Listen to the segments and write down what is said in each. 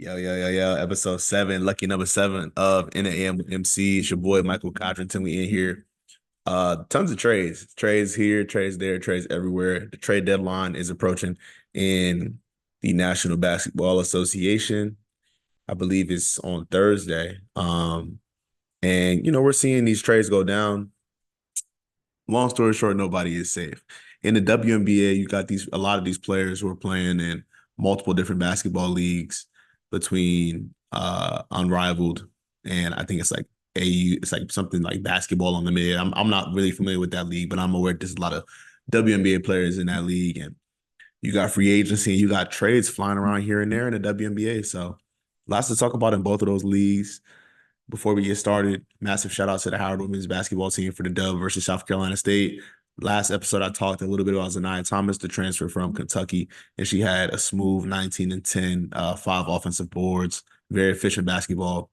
Yo. Episode 7, lucky number 7 of IntheAMwMC. It's your boy Michael Codrington. We in here. Tons of trades. Trades here, trades there, trades everywhere. The trade deadline is approaching in the National Basketball Association. I believe it's on Thursday. And we're seeing these trades go down. Long story short, nobody is safe. In the WNBA, you got a lot of these players who are playing in multiple different basketball leagues between Unrivaled and I think it's like AU, it's like something like Basketball Unlimited. I'm not really familiar with that league, but I'm aware there's a lot of WNBA players in that league, and you got free agency and you got trades flying around here and there in the WNBA. So lots to talk about in both of those leagues. Before we get started, massive shout out to the Howard women's basketball team for the dub versus South Carolina State. Last episode, I talked a little bit about Zanaya Thomas, the transfer from Kentucky, and she had a smooth 19 and 10, 5 offensive boards, very efficient basketball.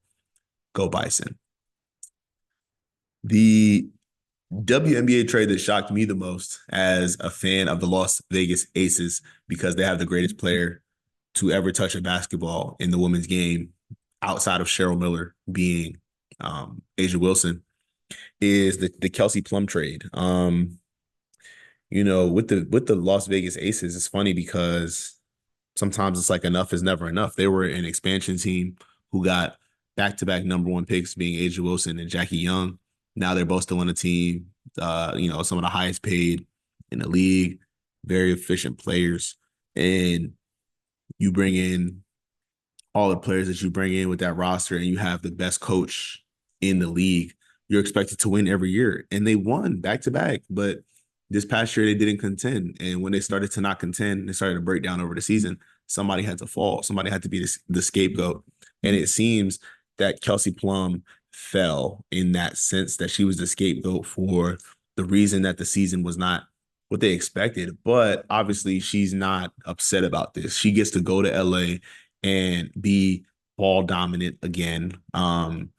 Go Bison. The WNBA trade that shocked me the most as a fan of the Las Vegas Aces, because they have the greatest player to ever touch a basketball in the women's game outside of Cheryl Miller being Asia Wilson, is the Kelsey Plum trade. With the Las Vegas Aces, it's funny because sometimes it's like enough is never enough. They were an expansion team who got back-to-back number one picks, being Asia Wilson and Jackie Young. Now they're both still on the team. Some of the highest paid in the league, very efficient players. And you bring in all the players that you bring in with that roster, and you have the best coach in the league, you're expected to win every year. And they won back to back. But this past year, they didn't contend. And when they started to not contend, they started to break down over the season. Somebody had to fall. Somebody had to be the scapegoat. And it seems that Kelsey Plum fell in that sense, that she was the scapegoat for the reason that the season was not what they expected. But obviously, she's not upset about this. She gets to go to LA and be ball dominant again. And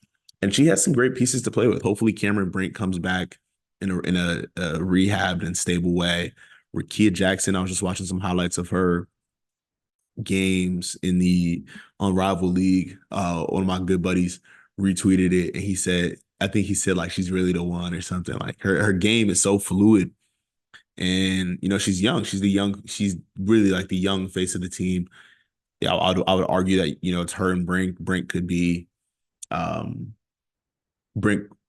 she has some great pieces to play with. Hopefully Cameron Brink comes back in a rehabbed and stable way. Rakia Jackson, I was just watching some highlights of her games in the Unrivaled League. One of my good buddies retweeted it, and I think he said like she's really the one or something. Like her game is so fluid. And she's young. She's really like the young face of the team. Yeah, I would argue that it's her and Brink. Brink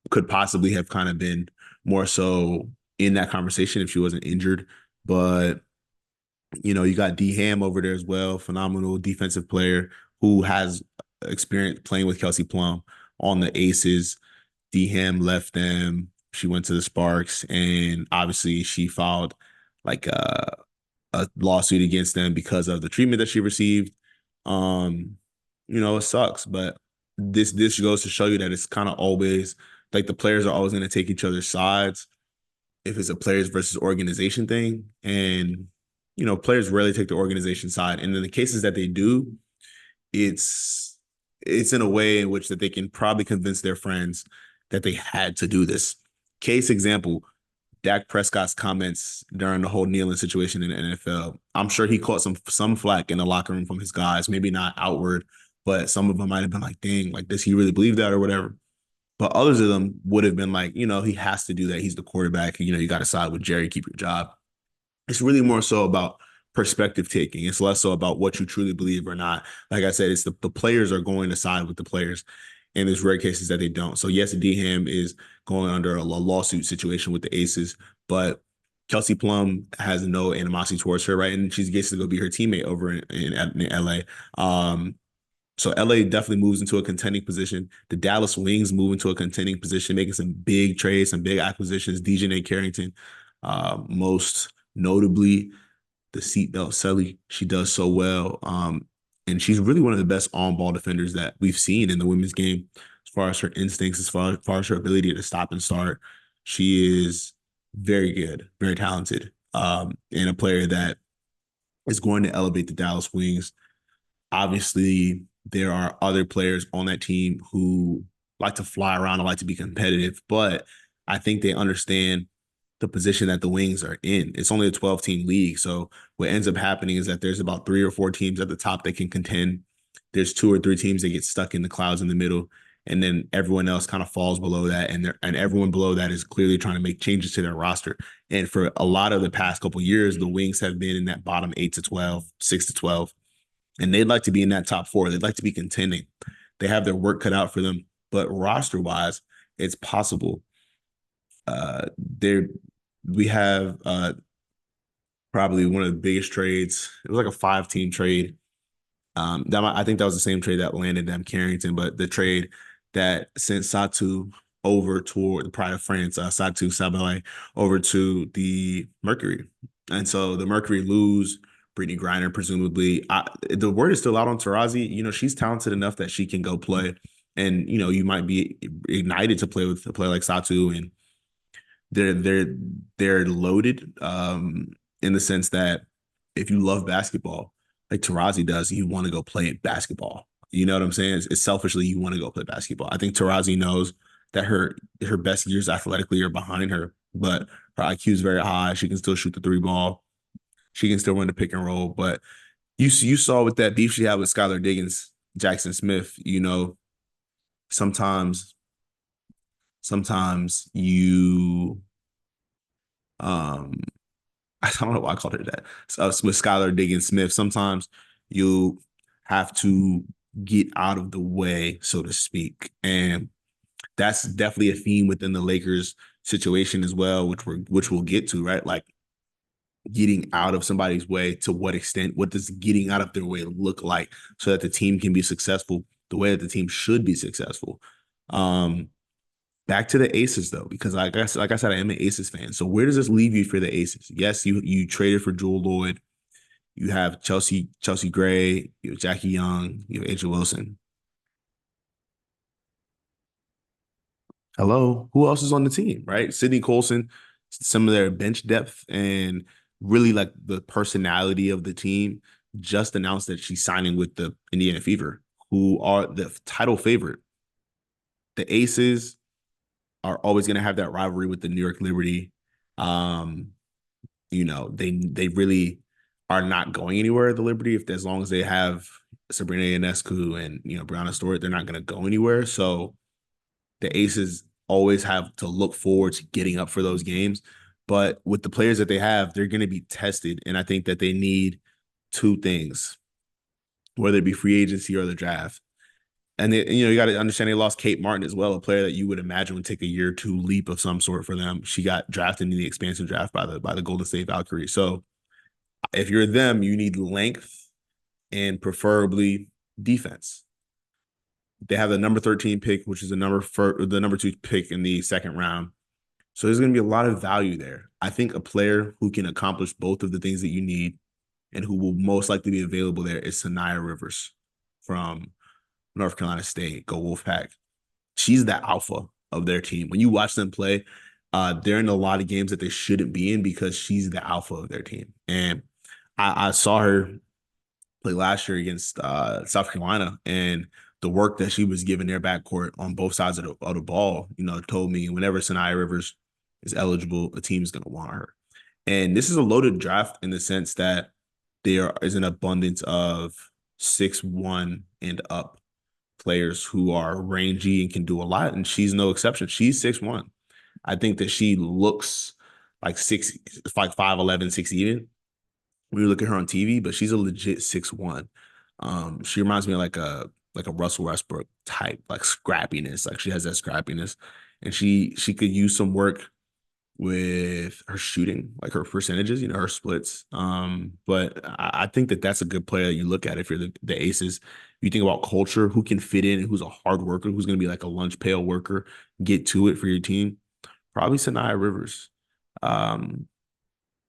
could possibly have kind of been more so in that conversation if she wasn't injured. But you got D Ham over there as well, phenomenal defensive player who has experience playing with Kelsey Plum on the Aces. D Ham left them. She went to the Sparks, and obviously she filed like a lawsuit against them because of the treatment that she received. It sucks, but this goes to show you that it's kind of always like the players are always going to take each other's sides if it's a players versus organization thing. And players rarely take the organization side. And in the cases that they do, it's in a way in which that they can probably convince their friends that they had to do this. Case example, Dak Prescott's comments during the whole kneeling situation in the NFL. I'm sure he caught some flack in the locker room from his guys, maybe not outward, but some of them might have been like, dang, like, does he really believe that or whatever? But others of them would have been like, he has to do that. He's the quarterback. You got to side with Jerry, keep your job. It's really more so about perspective taking. It's less so about what you truly believe or not. Like I said, it's the players are going to side with the players. And there's rare cases that they don't. So yes, D Ham is going under a lawsuit situation with the Aces, but Kelsey Plum has no animosity towards her, right? And she gets to go be her teammate over in LA. So LA definitely moves into a contending position. The Dallas Wings move into a contending position, making some big trades, some big acquisitions. DJ Carrington, most notably the seatbelt Selly. She does so well. And she's really one of the best on-ball defenders that we've seen in the women's game, as far as her instincts, as far as her ability to stop and start. She is very good, very talented, and a player that is going to elevate the Dallas Wings. Obviously, there are other players on that team who like to fly around and like to be competitive, but I think they understand the position that the Wings are in. It's only a 12-team league. So what ends up happening is that there's about 3 or 4 teams at the top that can contend. there's two or three teams that get stuck in the clouds in the middle, and then everyone else kind of falls below that, and everyone below that is clearly trying to make changes to their roster. And for a lot of the past couple of years, the Wings have been in that bottom 8 to 12, 6 to 12, and they'd like to be in that top four. They'd like to be contending. They have their work cut out for them, but roster wise, it's possible. There, we have probably one of the biggest trades. It was like a 5-team trade. I think that was the same trade that landed them Carrington, but the trade that sent Satu over toward the Pride of France, Satu Sabally over to the Mercury. And so the Mercury lose Brittany Griner, presumably. The word is still out on Tarazi. She's talented enough that she can go play. And, you might be ignited to play with a player like Satu, and they're loaded in the sense that if you love basketball, like Tarazi does, you want to go play basketball. You know what I'm saying? It's selfishly, you want to go play basketball. I think Tarazi knows that her best years athletically are behind her, but her IQ is very high. She can still shoot the three ball. She can still run the pick and roll. But you saw with that beef she had with Skylar Diggins, Jackson Smith, sometimes you I don't know why I called her that. So with Skylar Diggins Smith, sometimes you have to get out of the way, so to speak. And that's definitely a theme within the Lakers situation as well, which we'll get to, right? Like getting out of somebody's way. To what extent? What does getting out of their way look like so that the team can be successful the way that the team should be successful? Back to the Aces though, because like I said, I am an Aces fan. So where does this leave you for the Aces? Yes, you traded for Jewel Lloyd. You have Chelsea Gray, you have Jackie Young, you have Angel Wilson. Hello, who else is on the team, right? Sydney Colson, some of their bench depth and really like the personality of the team just announced that she's signing with the Indiana Fever, who are the title favorite. The Aces are always going to have that rivalry with the New York Liberty. They really are not going anywhere at the Liberty as long as they have Sabrina Ionescu and Brianna Stewart, they're not going to go anywhere. So the Aces always have to look forward to getting up for those games. But with the players that they have, they're going to be tested. And I think that they need two things, whether it be free agency or the draft. And you got to understand they lost Kate Martin as well, a player that you would imagine would take a year or two leap of some sort for them. She got drafted in the expansion draft by the Golden State Valkyries. So if you're them, you need length and preferably defense. They have the number 13 pick, which is the number 2 pick in the second round. So there's going to be a lot of value there. I think a player who can accomplish both of the things that you need and who will most likely be available there is Sanaya Rivers from North Carolina State. Go Wolfpack. She's the alpha of their team. When you watch them play, they're in a lot of games that they shouldn't be in because she's the alpha of their team. And I saw her play last year against South Carolina, and the work that she was giving their backcourt on both sides of the ball, told me whenever Sanaya Rivers is eligible, the team's going to want her. And this is a loaded draft in the sense that there is an abundance of 6'1" and up players who are rangy and can do a lot, and she's no exception. She's 6'1". I think that she looks like 5'11", 6 even when you look at her on TV, but she's a legit 6'1". She reminds me of like a Russell Westbrook type, like scrappiness. Like she has that scrappiness, and she could use some work with her shooting, like her percentages, her splits. But I think that that's a good player that you look at if you're the Aces. You think about culture, who can fit in, who's a hard worker, who's going to be like a lunch pail worker, get to it for your team. Probably Sanaya Rivers.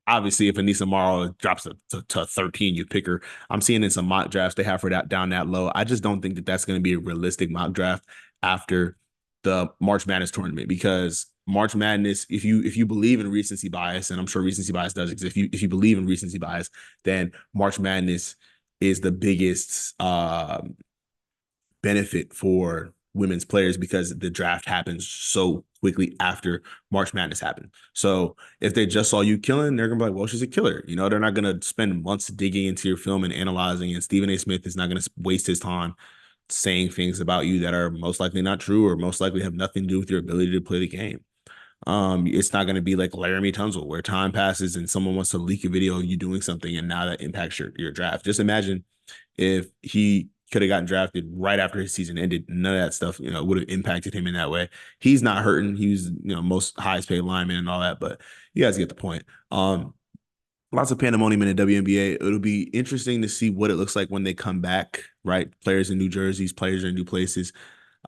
Obviously, if Anissa Morrow drops to 13, you pick her. I'm seeing in some mock drafts they have her down that low. I just don't think that that's going to be a realistic mock draft after the March Madness tournament, because March Madness, if you believe in recency bias, and I'm sure recency bias does exist, if you believe in recency bias, then March Madness is the biggest benefit for women's players because the draft happens so quickly after March Madness happened. So if they just saw you killing, they're gonna be like, well, she's a killer. You know, they're not gonna spend months digging into your film and analyzing. And Stephen A. Smith is not gonna waste his time saying things about you that are most likely not true or most likely have nothing to do with your ability to play the game. It's not going to be like Laramie Tunzel, where time passes and someone wants to leak a video of you doing something, and now that impacts your draft. Just imagine if he could have gotten drafted right after his season ended. None of that stuff, would have impacted him in that way. He's not hurting. He was, most highest paid lineman and all that, but you guys get the point. Lots of pandemonium in the WNBA. It'll be interesting to see what it looks like when they come back, right? Players in new jerseys, players in new places.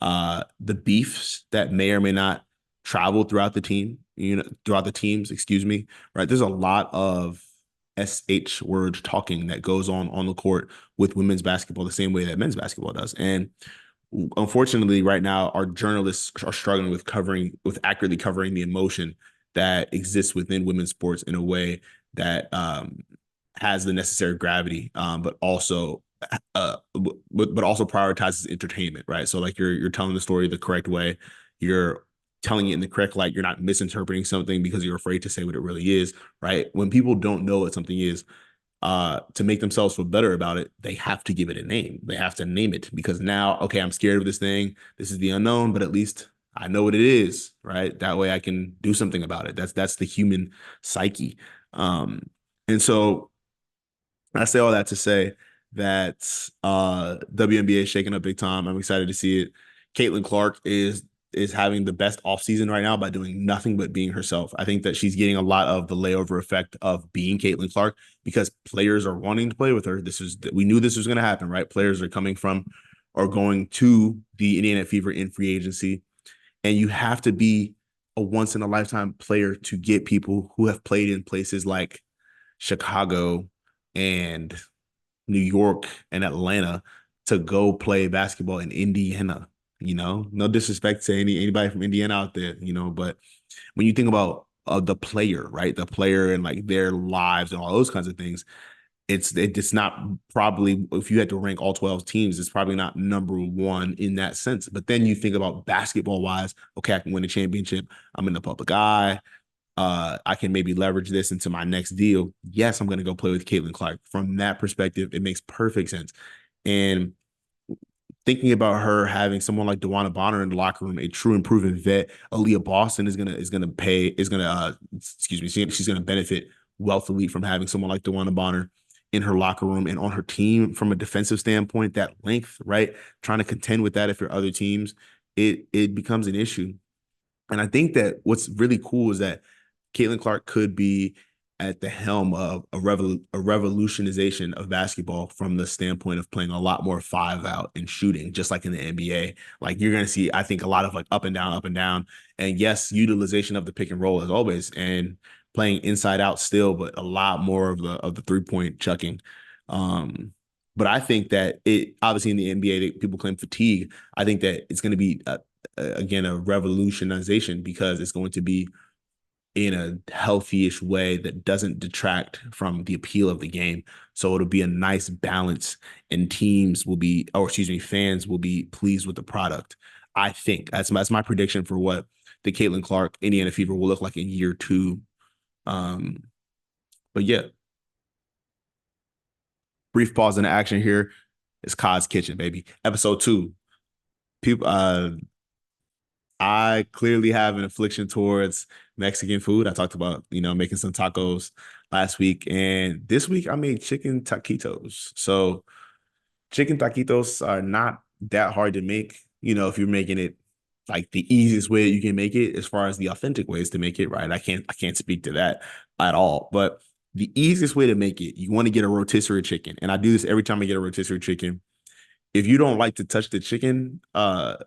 The beefs that may or may not travel throughout the team, throughout the teams, excuse me, right? There's a lot of SH word talking that goes on the court with women's basketball the same way that men's basketball does. And unfortunately, right now, our journalists are struggling with accurately covering the emotion that exists within women's sports in a way that has the necessary gravity, but also prioritizes entertainment, right? So like you're telling the story the correct way, you're telling it in the correct light, you're not misinterpreting something because you're afraid to say what it really is, right? When people don't know what something is, to make themselves feel better about it, they have to give it a name. They have to name it because now, okay, I'm scared of this thing. This is the unknown, but at least I know what it is, right? That way I can do something about it. That's the human psyche. And so I say all that to say that WNBA is shaking up big time. I'm excited to see it. Caitlin Clark is having the best offseason right now by doing nothing but being herself. I think that she's getting a lot of the layover effect of being Caitlin Clark because players are wanting to play with her. We knew this was going to happen, right? Players are coming from or going to the Indiana Fever in free agency, and you have to be a once in a lifetime player to get people who have played in places like Chicago and New York and Atlanta to go play basketball in Indiana. No disrespect to anybody from Indiana out there, but when you think about the player, right, the player and like their lives and all those kinds of things, it's not probably, if you had to rank all 12 teams, it's probably not number one in that sense. But then you think about basketball wise, okay, I can win a championship. I'm in the public eye. I can maybe leverage this into my next deal. Yes, I'm going to go play with Caitlin Clark. From that perspective, it makes perfect sense. And thinking about her having someone like DeWanna Bonner in the locker room, a true and proven vet, Aaliyah Boston she's gonna benefit wealthily from having someone like DeWanna Bonner in her locker room and on her team from a defensive standpoint. That length, right? Trying to contend with that if you're other teams, it becomes an issue. And I think that what's really cool is that Caitlin Clark could be at the helm of a revolutionization of basketball from the standpoint of playing a lot more five out and shooting, just like in the NBA. Like you're going to see, I think, a lot of like up and down, up and down. And yes, utilization of the pick and roll as always, and playing inside out still, but a lot more of the 3-point chucking. But I think that it obviously in the NBA, people claim fatigue. I think that it's going to be again a revolutionization because it's going to be in a healthy-ish way that doesn't detract from the appeal of the game. So it'll be a nice balance, and fans will be pleased with the product. I think that's my prediction for what the Caitlin Clark Indiana Fever will look like in year two. But yeah, brief pause in the action here. It's Cod's Kitchen, baby. Episode 2. People, I clearly have an affliction towards Mexican food. I talked about, making some tacos last week, and this week I made chicken taquitos. So chicken taquitos are not that hard to make, if you're making it like the easiest way you can make it as far as the authentic ways to make it, right? I can't speak to that at all, but the easiest way to make it, you want to get a rotisserie chicken. And I do this every time I get a rotisserie chicken. If you don't like to touch the chicken,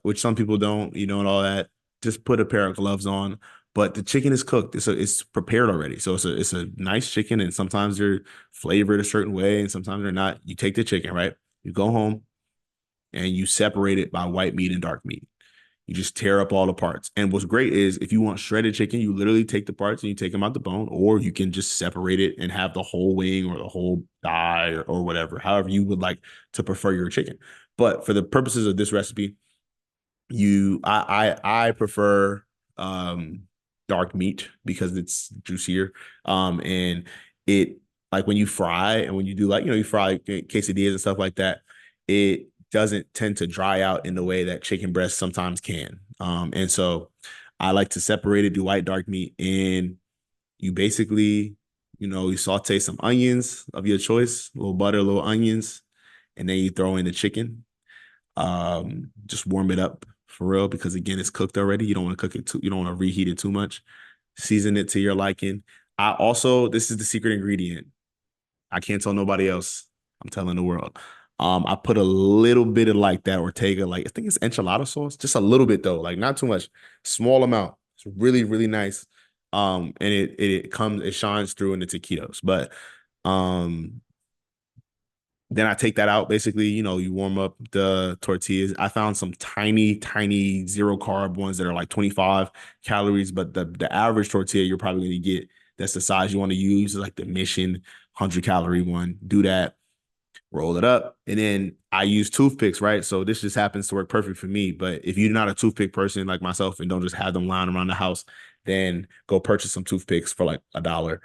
which some people don't, and all that, just put a pair of gloves on. But the chicken is cooked. It's prepared already. So it's a nice chicken, and sometimes they're flavored a certain way, and sometimes they're not. You take the chicken, right? You go home and you separate it by white meat and dark meat. You just tear up all the parts. And what's great is if you want shredded chicken, you literally take the parts and you take them out the bone, or you can just separate it and have the whole wing or the whole thigh or whatever, however you would like to prefer your chicken. But for the purposes of this recipe, I prefer um dark meat because it's juicier. And it like when you fry and when you do like, you fry quesadillas and stuff like that, it doesn't tend to dry out in the way that chicken breast sometimes can. And so I like to separate it, do white dark meat, and you basically, you saute some onions of your choice, a little butter, a little onions, and then you throw in the chicken. Just warm it up for real because again, it's cooked already. You don't want to cook it too, you don't want to reheat it too much. Season it to your liking. I also, this is the secret ingredient. I can't tell nobody else. I'm telling the world. I put a little bit of like that Ortega, like I think it's enchilada sauce, just a little bit though, like not too much, small amount. It's really, really nice. And it shines through in the taquitos. But um, then I take that out. Basically, you warm up the tortillas. I found some tiny, tiny zero carb ones that are like 25 calories, but the average tortilla you're probably going to get that's the size you want to use is like the Mission 100-calorie one. Do that, roll it up, and then I use toothpicks, right? So this just happens to work perfect for me. But if you're not a toothpick person like myself and don't just have them lying around the house, then go purchase some toothpicks for like $1.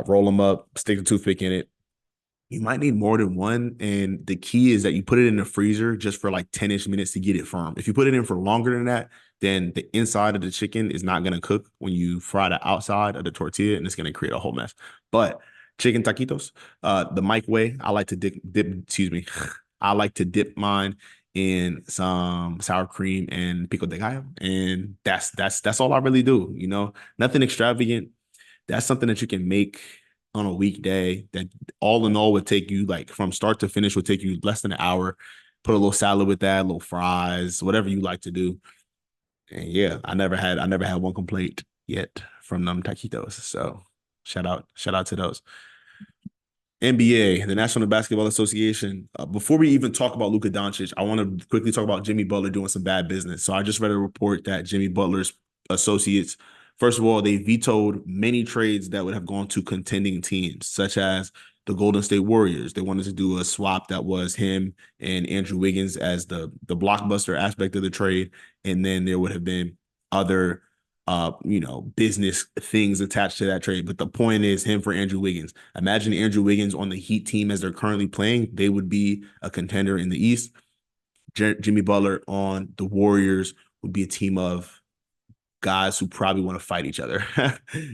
Roll them up, stick the toothpick in it. You might need more than one. And the key is that you put it in the freezer just for like 10-ish minutes to get it firm. If you put it in for longer than that, then the inside of the chicken is not going to cook when you fry the outside of the tortilla, and it's going to create a whole mess. But chicken taquitos, the microwave, I like to excuse me, I like to dip mine in some sour cream and pico de gallo. And that's all I really do, nothing extravagant. That's something that you can make on a weekday that all in all would take you like from start to finish would take you less than an hour. Put a little salad with that, a little fries, whatever you like to do. And yeah, I never had one complaint yet from them taquitos. So shout out to those. NBA, the National Basketball Association. Before we even talk about Luka Doncic, I want to quickly talk about Jimmy Butler doing some bad business. So I just read a report that Jimmy Butler's associates, first of all, they vetoed many trades that would have gone to contending teams, such as the Golden State Warriors. They wanted to do a swap that was him and Andrew Wiggins as the blockbuster aspect of the trade, and then there would have been other business things attached to that trade. But the point is him for Andrew Wiggins. Imagine Andrew Wiggins on the Heat team as they're currently playing. They would be a contender in the East. Jimmy Butler on the Warriors would be a team of guys who probably want to fight each other.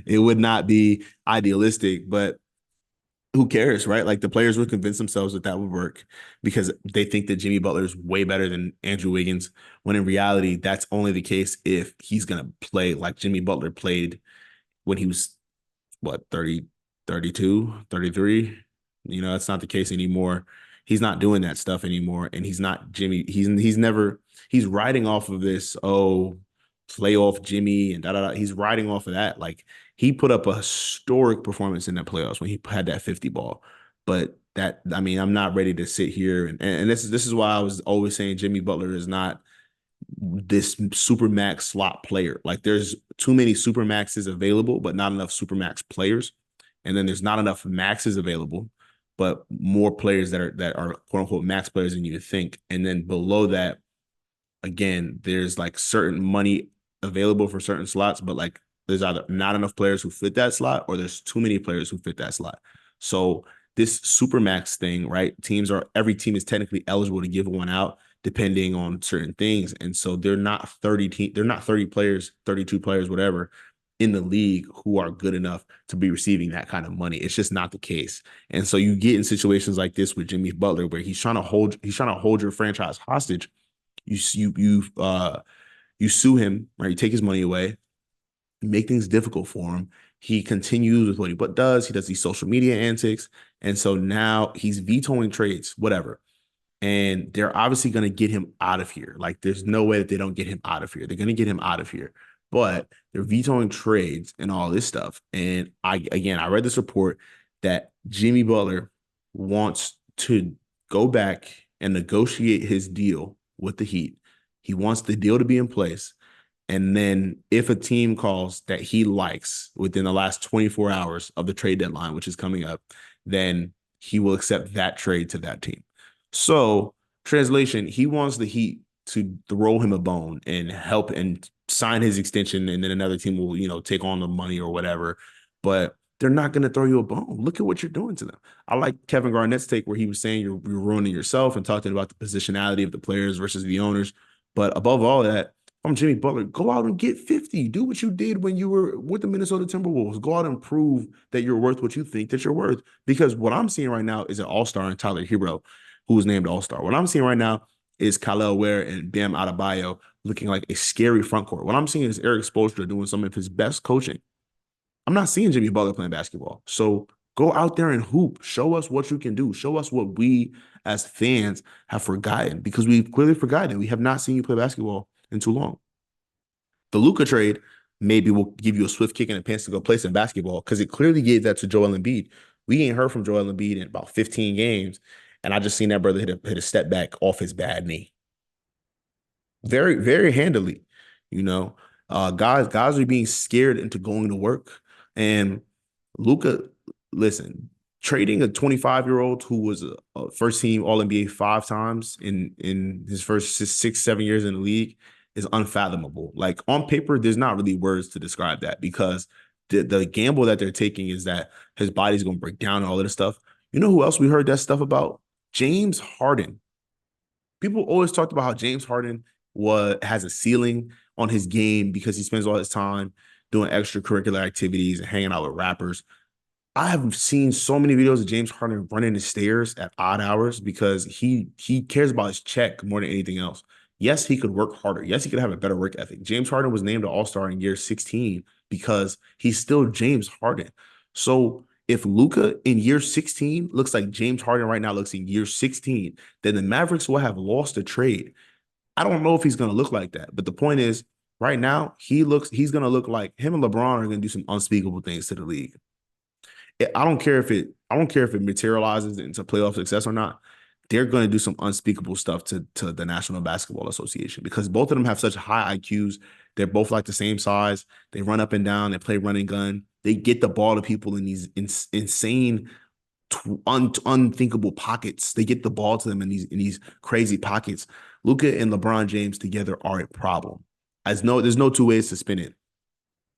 It would not be idealistic, but who cares, right? Like the players would convince themselves that would work because they think that Jimmy Butler is way better than Andrew Wiggins, when in reality, that's only the case if he's going to play like Jimmy Butler played when he was, what, 30, 32, 33. That's not the case anymore. He's not doing that stuff anymore. And he's not Jimmy. He's riding off of this, playoff Jimmy and da da da. He's riding off of that. Like he put up a historic performance in the playoffs when he had that 50 ball. But I mean, I'm not ready to sit here and this is why I was always saying Jimmy Butler is not this super max slot player. Like there's too many super maxes available, but not enough super max players. And then there's not enough maxes available, but more players that are quote unquote max players than you would think. And then below that, again, there's like certain money available for certain slots, but like there's either not enough players who fit that slot or there's too many players who fit that slot. So this super max thing, right? Every team is technically eligible to give one out depending on certain things. And so they're not 30 players, 32 players, whatever, in the league who are good enough to be receiving that kind of money. It's just not the case. And so you get in situations like this with Jimmy Butler where he's trying to hold your franchise hostage. You sue him, right? You take his money away, make things difficult for him. He continues with what he does. He does these social media antics. And so now he's vetoing trades, whatever. And they're obviously going to get him out of here. Like there's no way that they don't get him out of here. They're going to get him out of here. But they're vetoing trades and all this stuff. And I read this report that Jimmy Butler wants to go back and negotiate his deal with the Heat. He wants the deal to be in place. And then if a team calls that he likes within the last 24 hours of the trade deadline, which is coming up, then he will accept that trade to that team. So, translation, he wants the Heat to throw him a bone and help and sign his extension, and then another team will, take on the money or whatever. But they're not going to throw you a bone. Look at what you're doing to them. I like Kevin Garnett's take where he was saying you're ruining yourself and talking about the positionality of the players versus the owners. But above all that, I'm Jimmy Butler. Go out and get 50. Do what you did when you were with the Minnesota Timberwolves. Go out and prove that you're worth what you think that you're worth. Because what I'm seeing right now is an all-star in Tyler Hero, who was named all-star. What I'm seeing right now is Khalil Ware and Bam Adebayo looking like a scary front court. What I'm seeing is Eric Spoelstra doing some of his best coaching. I'm not seeing Jimmy Butler playing basketball. So go out there and hoop. Show us what you can do. Show us what we as fans have forgotten, because we've clearly forgotten. We have not seen you play basketball in too long. The Luka trade maybe will give you a swift kick in the pants to go play some basketball, because it clearly gave that to Joel Embiid. We ain't heard from Joel Embiid in about 15 games, and I just seen that brother hit a step back off his bad knee. Very, very handily, you know. Guys are being scared into going to work. And Luka, listen, trading a 25-year-old who was a first team All NBA 5 times in his first 6, 7 years in the league is unfathomable. Like, on paper, there's not really words to describe that, because the gamble that they're taking is that his body's going to break down and all of this stuff. You know who else we heard that stuff about? James Harden. People always talked about how James Harden has a ceiling on his game because he spends all his time doing extracurricular activities and hanging out with rappers. I have seen so many videos of James Harden running the stairs at odd hours because he cares about his check more than anything else. Yes, he could work harder. Yes, he could have a better work ethic. James Harden was named an All-Star in year 16 because he's still James Harden. So if Luka in year 16 looks like James Harden right now looks in year 16, then the Mavericks will have lost a trade. I don't know if he's going to look like that, but the point is, right now, he's going to look like him and LeBron are going to do some unspeakable things to the league. I don't care if it materializes into playoff success or not. They're going to do some unspeakable stuff to the National Basketball Association, because both of them have such high IQs. They're both like the same size. They run up and down. They play run and gun. They get the ball to people in these insane, unthinkable pockets. They get the ball to them in these crazy pockets. Luka and LeBron James together are a problem. There's no two ways to spin it.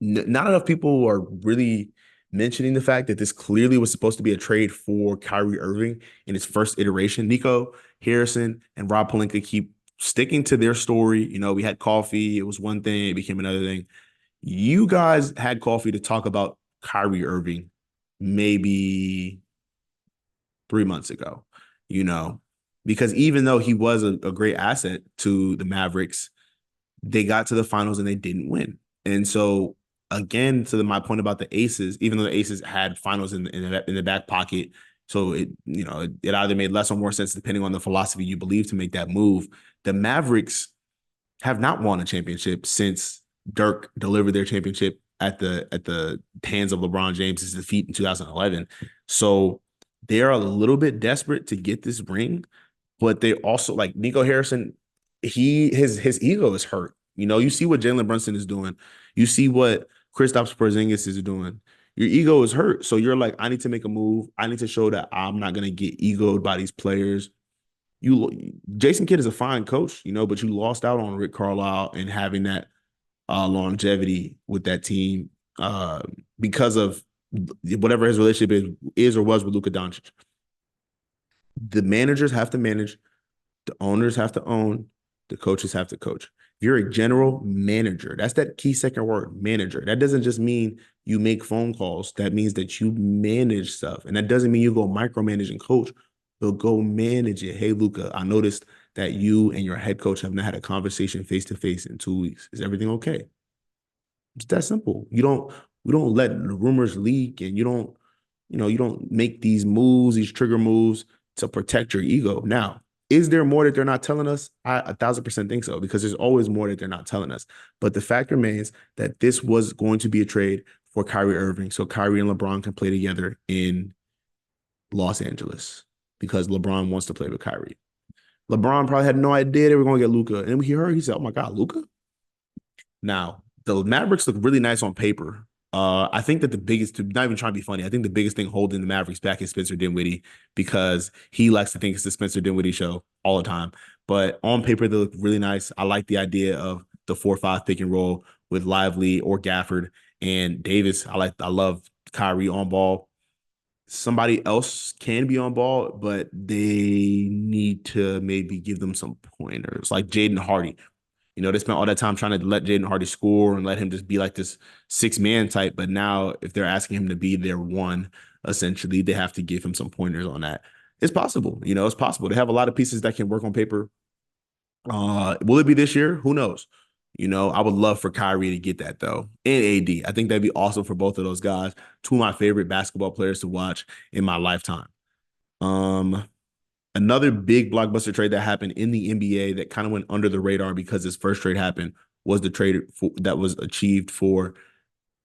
Not enough people are really mentioning the fact that this clearly was supposed to be a trade for Kyrie Irving in its first iteration. Nico Harrison and Rob Pelinka keep sticking to their story. You know, we had coffee. It was one thing. It became another thing. You guys had coffee to talk about Kyrie Irving maybe 3 months ago, because even though he was a great asset to the Mavericks, they got to the finals and they didn't win. And so, again, to my point about the Aces, even though the Aces had finals in the back pocket, so it either made less or more sense depending on the philosophy you believe to make that move. The Mavericks have not won a championship since Dirk delivered their championship at the hands of LeBron James's defeat in 2011. So they are a little bit desperate to get this ring, but they also, like Nico Harrison, his ego is hurt. You see what Jalen Brunson is doing. You see what Kristaps Porzingis is doing. Your ego is hurt. So you're like, I need to make a move. I need to show that I'm not going to get egoed by these players. Jason Kidd is a fine coach, but you lost out on Rick Carlisle and having that longevity with that team because of whatever his relationship is or was with Luka Doncic. The managers have to manage. The owners have to own. The coaches have to coach. If you're a general manager, that's that key second word, manager. That doesn't just mean you make phone calls. That means that you manage stuff. And that doesn't mean you go micromanage and coach, but go manage it. Hey, Luka, I noticed that you and your head coach have not had a conversation face-to-face in 2 weeks. Is everything okay? It's that simple. We don't let the rumors leak, and you don't make these moves, these trigger moves to protect your ego. Now, is there more that they're not telling us? I 1,000% think so, because there's always more that they're not telling us. But the fact remains that this was going to be a trade for Kyrie Irving, so Kyrie and LeBron can play together in Los Angeles, because LeBron wants to play with Kyrie. LeBron probably had no idea they were going to get Luka. And he said, oh my God, Luka? Now, the Mavericks look really nice on paper. I think that not even trying to be funny, I think the biggest thing holding the Mavericks back is Spencer Dinwiddie, because he likes to think it's the Spencer Dinwiddie show all the time. but on paper they look really nice. I like the idea of the 4-5 pick and roll with Lively or Gafford and Davis. I love Kyrie on ball. Somebody else can be on ball, but they need to maybe give them some pointers, like Jaden Hardy. They spent all that time trying to let Jaden Hardy score and let him just be like this 6-man type. But now, if they're asking him to be their one, essentially, they have to give him some pointers on that. It's possible. It's possible. They have a lot of pieces that can work on paper. Will it be this year? Who knows? I would love for Kyrie to get that though, and AD. I think that'd be awesome for both of those guys. Two of my favorite basketball players to watch in my lifetime. Um, Another big blockbuster trade that happened in the NBA that kind of went under the radar because this first trade happened was the trade that was achieved for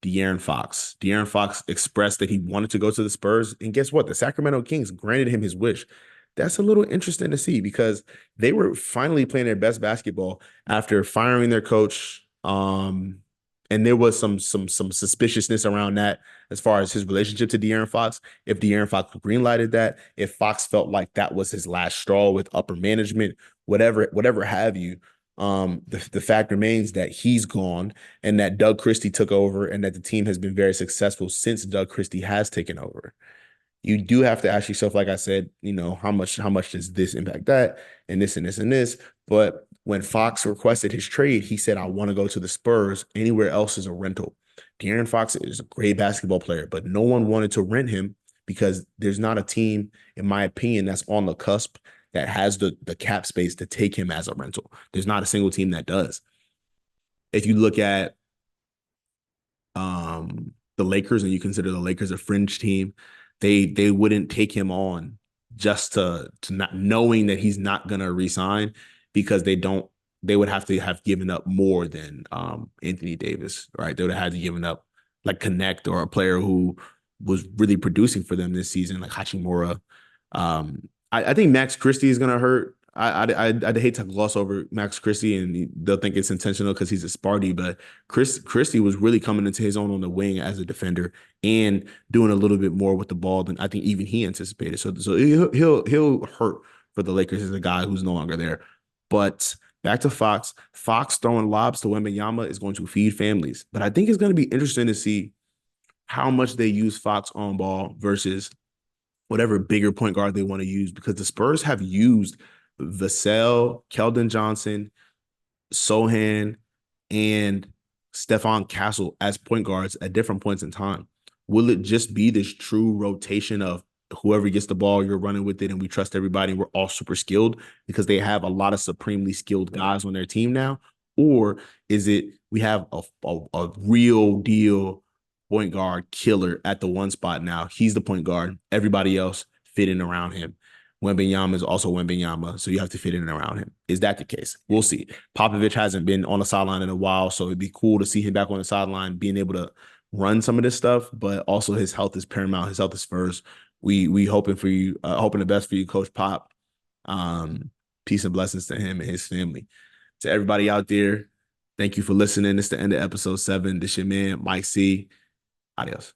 De'Aaron Fox. De'Aaron Fox expressed that he wanted to go to the Spurs, and guess what? The Sacramento Kings granted him his wish. That's a little interesting to see because they were finally playing their best basketball after firing their coach. And there was some suspiciousness around that as far as his relationship to De'Aaron Fox. If De'Aaron Fox greenlighted that, if Fox felt like that was his last straw with upper management, whatever have you, the fact remains that he's gone and that Doug Christie took over and that the team has been very successful since Doug Christie has taken over. You do have to ask yourself, like I said, how much does this impact that and this and this and this. But when Fox requested his trade, he said, I want to go to the Spurs. Anywhere else is a rental. De'Aaron Fox is a great basketball player, but no one wanted to rent him because there's not a team, in my opinion, that's on the cusp that has the cap space to take him as a rental. There's not a single team that does. If you look at the Lakers and you consider the Lakers a fringe team, they wouldn't take him on just to not knowing that he's not gonna resign because they would have to have given up more than Anthony Davis, right? They would have had to given up like Connect or a player who was really producing for them this season, like Hachimura. I think Max Christie is gonna hurt. I'd hate to gloss over Max Christie and they'll think it's intentional because he's a Sparty, but Christie was really coming into his own on the wing as a defender and doing a little bit more with the ball than I think even he anticipated. So he'll hurt for the Lakers as a guy who's no longer there. But back to Fox. Fox throwing lobs to Wembanyama is going to feed families. But I think it's going to be interesting to see how much they use Fox on ball versus whatever bigger point guard they want to use because the Spurs have used Vassell, Keldon Johnson, Sohan, and Stephon Castle as point guards at different points in time. Will it just be this true rotation of whoever gets the ball, you're running with it, and we trust everybody, and we're all super skilled because they have a lot of supremely skilled guys on their team now? Or is it we have a real deal point guard killer at the one spot now? He's the point guard. Everybody else fitting around him. Wembanyama is also Wembanyama, so you have to fit in around him. Is that the case? We'll see. Popovich hasn't been on the sideline in a while, so it'd be cool to see him back on the sideline, being able to run some of this stuff, but also his health is paramount. His health is first. We hoping for you, hoping the best for you, Coach Pop. Peace and blessings to him and his family. To everybody out there, thank you for listening. It's the end of episode 7. This your man, Mike C. Adios.